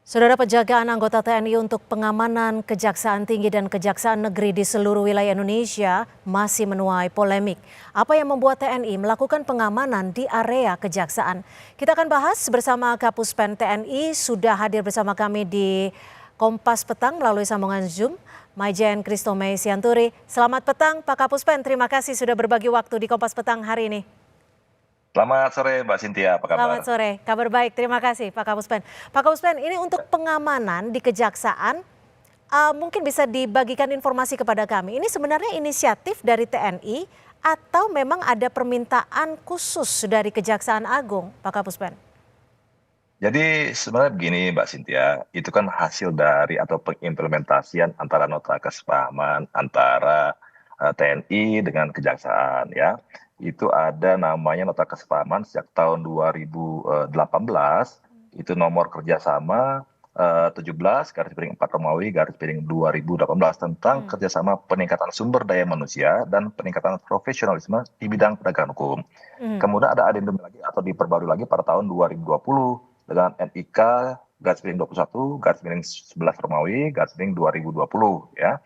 Saudara, penjagaan anggota TNI untuk pengamanan Kejaksaan Tinggi dan Kejaksaan Negeri di seluruh wilayah Indonesia masih menuai polemik. Apa yang membuat TNI melakukan pengamanan di area Kejaksaan? Kita akan bahas bersama Kapuspen TNI, sudah hadir bersama kami di Kompas Petang melalui sambungan Zoom, Maijen Christomei Sianturi. Selamat petang Pak Kapuspen, terima kasih sudah berbagi waktu di Kompas Petang hari ini. Selamat sore Mbak Cynthia, apa kabar? Selamat sore, kabar baik. Terima kasih Pak Kapuspen. Pak Kapuspen, ini untuk pengamanan di Kejaksaan, mungkin bisa dibagikan informasi kepada kami. Ini sebenarnya inisiatif dari TNI atau memang ada permintaan khusus dari Kejaksaan Agung, Pak Kapuspen? Jadi sebenarnya begini Mbak Cynthia, itu kan hasil dari atau pengimplementasian antara nota kesepahaman antara TNI dengan Kejaksaan ya. Itu ada namanya nota kesepahaman sejak tahun 2018, itu nomor kerjasama 17 garis miring 4 Romawi garis miring 2018 tentang kerjasama peningkatan sumber daya manusia dan peningkatan profesionalisme di bidang penegakan hukum. Kemudian ada adendum lagi atau diperbarui lagi pada tahun 2020 dengan NIK garis miring 21 garis miring 11 Romawi garis miring 2020 ya.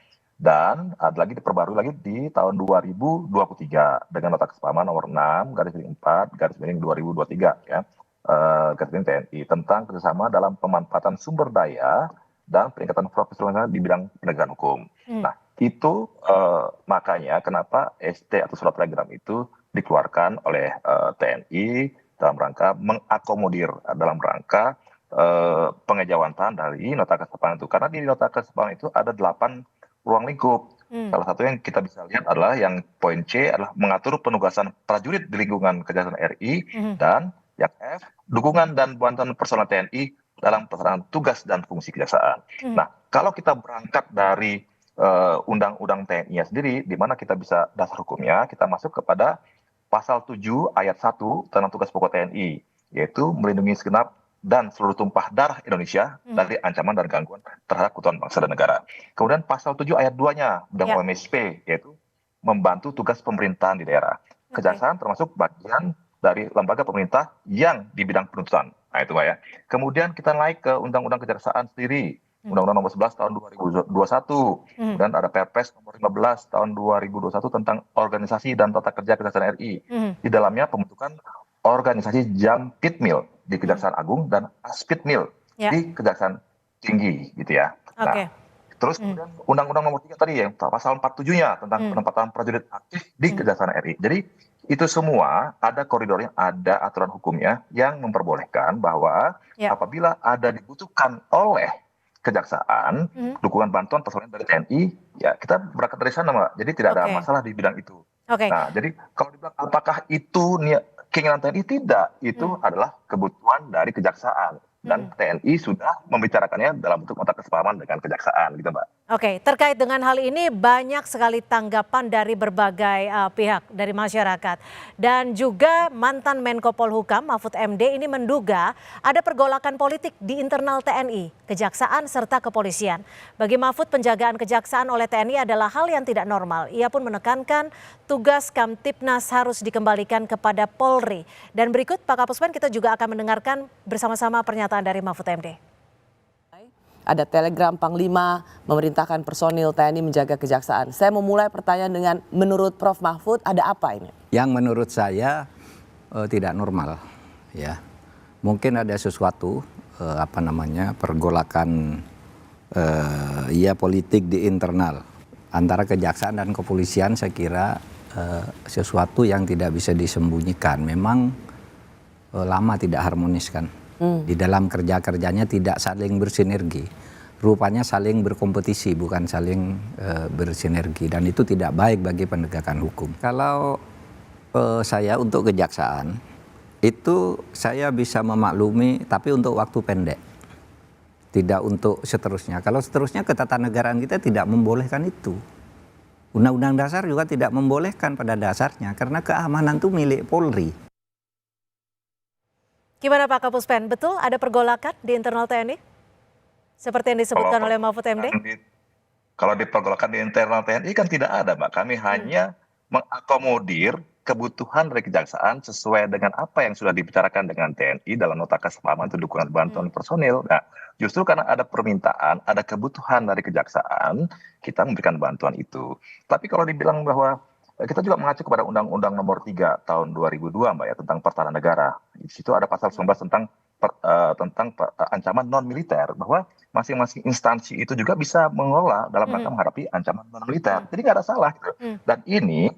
Dan ada lagi diperbarui lagi di tahun 2023 dengan nota kesepahaman nomor 6 garis miring 4 garis miring 2023 ya. Garis miring TNI tentang kerjasama dalam pemanfaatan sumber daya dan peningkatan profesionalisme di bidang penegakan hukum. Nah, itu makanya kenapa ST atau surat telegram itu dikeluarkan oleh TNI dalam rangka mengakomodir, dalam rangka pengejawantahan dari nota kesepahaman itu. Karena di nota kesepahaman itu ada 8 ruang lingkup. Salah satu yang kita bisa lihat adalah yang poin C adalah mengatur penugasan prajurit di lingkungan Kejaksaan RI, dan yang F, dukungan dan bantuan personel TNI dalam pelaksanaan tugas dan fungsi kejaksaan. Nah, kalau kita berangkat dari undang-undang TNI sendiri, di mana kita bisa dasar hukumnya, kita masuk kepada pasal 7 ayat 1 tentang tugas pokok TNI, yaitu melindungi segenap dan seluruh tumpah darah Indonesia dari ancaman dan gangguan terhadap keutuhan bangsa dan negara. Kemudian pasal 7 ayat 2-nya Undang OMSP, yaitu membantu tugas pemerintahan di daerah. Kejaksaan termasuk bagian dari lembaga pemerintah yang di bidang penuntutan. Nah itu Pak ya. Kemudian kita naik ke Undang-Undang Kejaksaan sendiri. Undang-Undang nomor 11 tahun 2021. Kemudian ada Perpres nomor 15 tahun 2021 tentang organisasi dan tata kerja Kejaksaan RI. Di dalamnya pembentukan organisasi Jampitmil di Kejaksaan Agung dan Aspitmil di Kejaksaan Tinggi gitu ya. Nah, terus kemudian Undang-Undang nomor 3 tadi yang pasal 47-nya tentang penempatan prajurit aktif di Kejaksaan RI. Jadi itu semua ada koridornya, ada aturan hukumnya yang memperbolehkan bahwa apabila ada dibutuhkan oleh Kejaksaan, dukungan bantuan personel dari TNI, ya kita berangkat dari sana, Mbak. Jadi tidak ada masalah di bidang itu. Nah, jadi kalau dibilang apakah itu keinginan TNI, tidak. Itu adalah kebutuhan dari Kejaksaan. Dan TNI sudah membicarakannya dalam bentuk nota kesepahaman dengan Kejaksaan, gitu Mbak. Oke, terkait dengan hal ini banyak sekali tanggapan dari berbagai pihak dari masyarakat. Dan juga mantan Menko Polhukam Mahfud MD ini menduga ada pergolakan politik di internal TNI, Kejaksaan serta kepolisian. Bagi Mahfud, penjagaan Kejaksaan oleh TNI adalah hal yang tidak normal. Ia pun menekankan tugas Kamtipnas harus dikembalikan kepada Polri. Dan berikut Pak Kapuspen, kita juga akan mendengarkan bersama-sama pernyataan dari Mahfud MD. Ada telegram Panglima memerintahkan personil TNI menjaga Kejaksaan. Saya memulai pertanyaan dengan menurut Prof Mahfud ada apa ini? Yang menurut saya tidak normal, ya. Mungkin ada sesuatu pergolakan politik di internal antara Kejaksaan dan kepolisian. Saya kira sesuatu yang tidak bisa disembunyikan. Memang lama tidak harmonis kan. Di dalam kerja-kerjanya tidak saling bersinergi. Rupanya saling berkompetisi, bukan saling bersinergi. Dan itu tidak baik bagi penegakan hukum. Kalau saya untuk Kejaksaan, itu saya bisa memaklumi, tapi untuk waktu pendek. Tidak untuk seterusnya. Kalau seterusnya ketatanegaraan kita tidak membolehkan itu. Undang-Undang Dasar juga tidak membolehkan pada dasarnya. Karena keamanan itu milik Polri. Gimana Pak Kapuspen, betul ada pergolakan di internal TNI? Seperti yang disebutkan oleh Mahfud MD? Kalau dipergolakan di internal TNI kan tidak ada, Mbak. Kami hanya mengakomodir kebutuhan dari kejaksaan sesuai dengan apa yang sudah dibicarakan dengan TNI dalam nota kesepahaman untuk dukungan bantuan personil. Nah, justru karena ada permintaan, ada kebutuhan dari kejaksaan, kita memberikan bantuan itu. Tapi kalau dibilang bahwa kita juga mengacu kepada Undang-Undang Nomor 3 Tahun 2002, Mbak ya, tentang pertahanan negara. Di situ ada pasal 19 tentang ancaman non militer, bahwa masing-masing instansi itu juga bisa mengelola dalam rangka menghadapi ancaman non militer. Jadi nggak ada salah gitu. Dan ini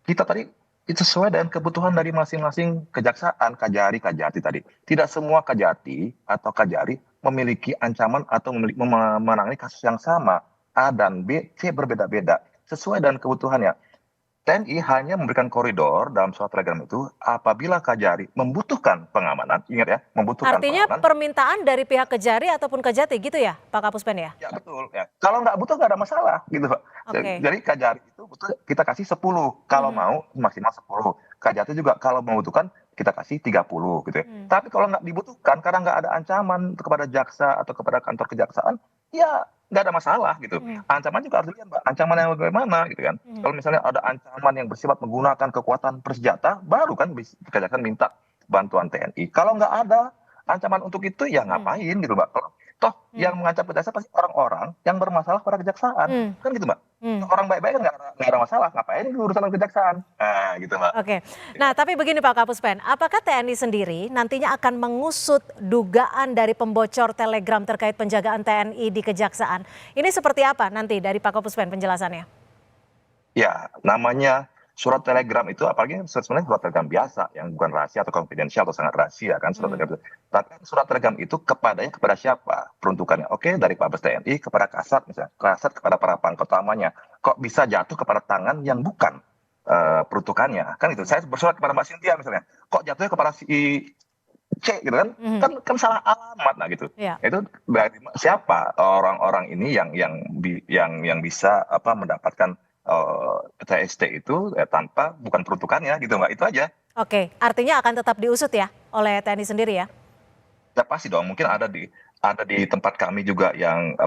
kita tadi itu sesuai dengan kebutuhan dari masing-masing kejaksaan, kajari, kajati tadi. Tidak semua kajati atau kajari memiliki ancaman atau menangani kasus yang sama. A dan B, C berbeda-beda sesuai dengan kebutuhannya. TNI hanya memberikan koridor dalam surat telegram itu apabila kajari membutuhkan pengamanan. Ingat ya, membutuhkan Artinya pengamanan. permintaan dari pihak kejari ataupun kejati gitu ya Pak Kapuspen ya? Ya betul. Ya. Kalau nggak butuh nggak ada masalah gitu, Pak. Oke. Jadi kajari itu butuh kita kasih 10. Kalau mau maksimal 10. Kajati juga kalau membutuhkan kita kasih 30 gitu ya. Tapi kalau nggak dibutuhkan karena nggak ada ancaman kepada jaksa atau kepada kantor kejaksaan, ya nggak ada masalah gitu. Ancaman juga harus dilihat, Mbak. Ancaman yang bagaimana gitu kan. Kalau misalnya ada ancaman yang bersifat menggunakan kekuatan bersenjata, baru kan kejaksaan minta bantuan TNI. Kalau nggak ada ancaman untuk itu, ya ngapain gitu, Mbak. Kalau toh yang mengancam kejaksaan pasti orang-orang yang bermasalah pada kejaksaan. Kan gitu, Mbak. Orang baik-baik kan nggak ada masalah. Ngapain urusan kejaksaan? Nah, gitu, Mbak. Oke. Nah, tapi begini Pak Kapuspen, apakah TNI sendiri nantinya akan mengusut dugaan dari pembocor telegram terkait penjagaan TNI di kejaksaan? Ini seperti apa nanti dari Pak Kapuspen penjelasannya? Ya, namanya surat telegram itu apalagi sebenarnya surat telegram biasa yang bukan rahasia atau konfidensial atau sangat rahasia kan surat telegram itu. Tapi surat telegram itu kepada siapa peruntukannya? Oke, dari Mabes TNI kepada Kasat misalnya, Kasat kepada para pangkat utamanya. Kok bisa jatuh kepada tangan yang bukan peruntukannya? Kan itu. Saya bersurat kepada Mbak Cynthia misalnya, kok jatuhnya kepada si C gitu kan? Kan salah alamat nah gitu. Ya. Itu dari siapa orang-orang ini yang bisa mendapatkan TST itu tanpa bukan peruntukannya gitu, Mbak. Itu aja. Oke, artinya akan tetap diusut ya oleh TNI sendiri ya? Ya pasti dong, mungkin ada di tempat kami juga yang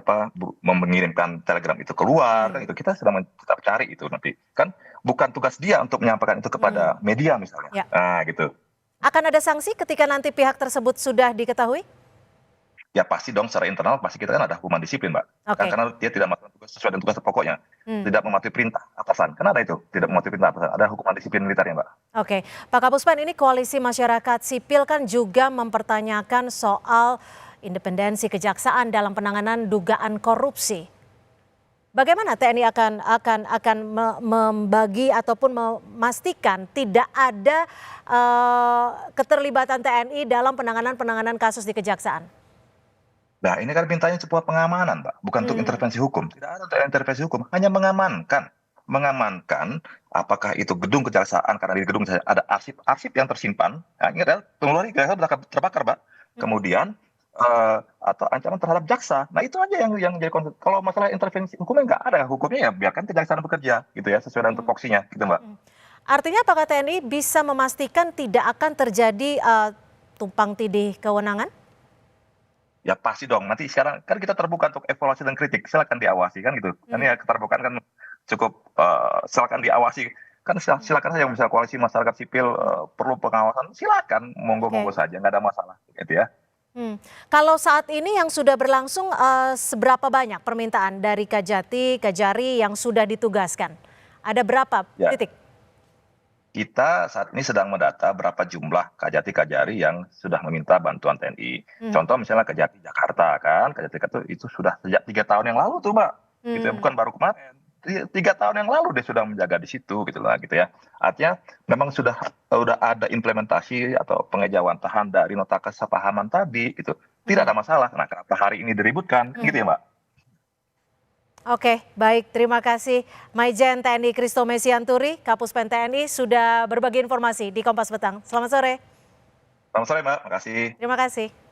mengirimkan telegram itu keluar kan itu kita sedang tetap cari itu nanti. Kan bukan tugas dia untuk menyampaikan itu kepada media misalnya. Ya. Nah, gitu. Akan ada sanksi ketika nanti pihak tersebut sudah diketahui? Ya pasti dong secara internal pasti kita kan ada hukuman disiplin, Mbak. Oke. Karena dia tidak melakukan tugas sesuai dengan tugas pokoknya. Tidak mematuhi perintah atasan. Kan ada itu, tidak mematuhi perintah atasan. Ada hukuman disiplin militernya, Mbak. Oke, Pak Kapuspen, ini koalisi masyarakat sipil kan juga mempertanyakan soal independensi kejaksaan dalam penanganan dugaan korupsi. Bagaimana TNI akan membagi ataupun memastikan tidak ada keterlibatan TNI dalam penanganan kasus di kejaksaan? Nah, ini kan mintanya sebuah pengamanan, Pak, bukan untuk intervensi hukum. Tidak ada intervensi hukum, hanya mengamankan. Mengamankan apakah itu gedung kejaksaan, karena di gedung ada arsip yang tersimpan. Nah, ingat ya, tunggu lagi, kejaksaan terbakar, Pak. Kemudian, atau ancaman terhadap jaksa. Nah, itu aja yang jadi konflik. Kalau masalah intervensi hukumnya nggak ada. Hukumnya ya biarkan kejaksaan bekerja, gitu ya, sesuai dengan tupoksinya, gitu, Mbak. Artinya apakah TNI bisa memastikan tidak akan terjadi tumpang tindih kewenangan? Ya pasti dong, nanti sekarang kan kita terbuka untuk evaluasi dan kritik, silakan diawasi kan gitu. Kan ya keterbukaan kan cukup silakan diawasi. Kan silakan saja misalnya koalisi masyarakat sipil perlu pengawasan, silakan monggo saja, nggak ada masalah gitu ya. Kalau saat ini yang sudah berlangsung seberapa banyak permintaan dari Kajati, Kajari yang sudah ditugaskan? Ada berapa titik? Kita saat ini sedang mendata berapa jumlah Kajati Kajari yang sudah meminta bantuan TNI. Contoh misalnya Kajati Jakarta kan, Kajati itu sudah sejak 3 tahun yang lalu tuh, Mbak. Gitu ya, bukan baru kemarin. 3 tahun yang lalu dia sudah menjaga di situ gitu lah gitu ya. Artinya memang sudah ada implementasi atau pengejawantahan dari nota kesepahaman tadi gitu. Tidak ada masalah. Nah, kenapa hari ini diributkan gitu ya, Mbak? Oke, baik. Terima kasih Maijen TNI Christo Mesianturi, Kapuspen TNI sudah berbagi informasi di Kompas Petang. Selamat sore. Selamat sore, Mbak. Makasih. Terima kasih.